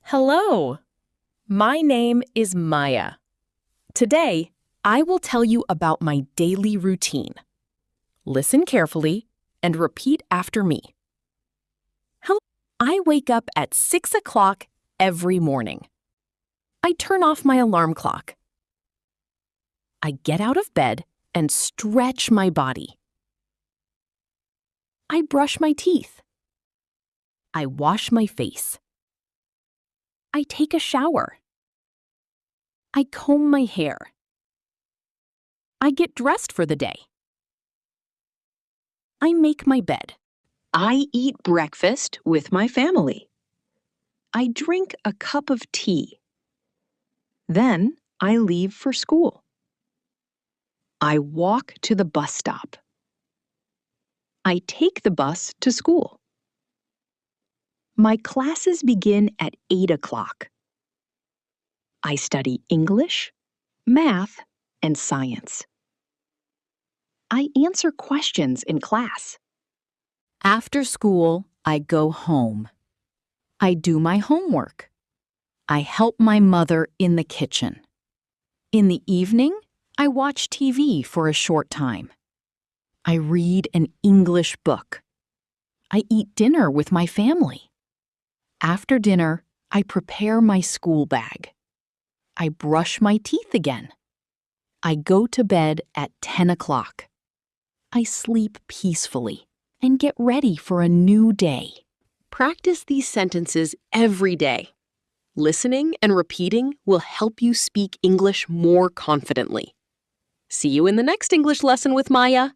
Hello, my name is Maya. Today, I will tell you about my daily routine. Listen carefully and repeat after me. Hello, I wake up at 6 o'clock every morning. I turn off my alarm clock. I get out of bed and stretch my body. I brush my teeth. I wash my face. I take a shower. I comb my hair. I get dressed for the day. I make my bed. I eat breakfast with my family. I drink a cup of tea. Then I leave for school. I walk to the bus stop. I take the bus to school. My classes begin at 8 o'clock. I study English, math, and science. I answer questions in class. After school, I go home. I do my homework. I help my mother in the kitchen. In the evening, I watch TV for a short time. I read an English book. I eat dinner with my family. After dinner, I prepare my school bag. I brush my teeth again. I go to bed at 10 o'clock. I sleep peacefully and get ready for a new day. Practice these sentences every day. Listening and repeating will help you speak English more confidently. See you in the next English lesson with Maya.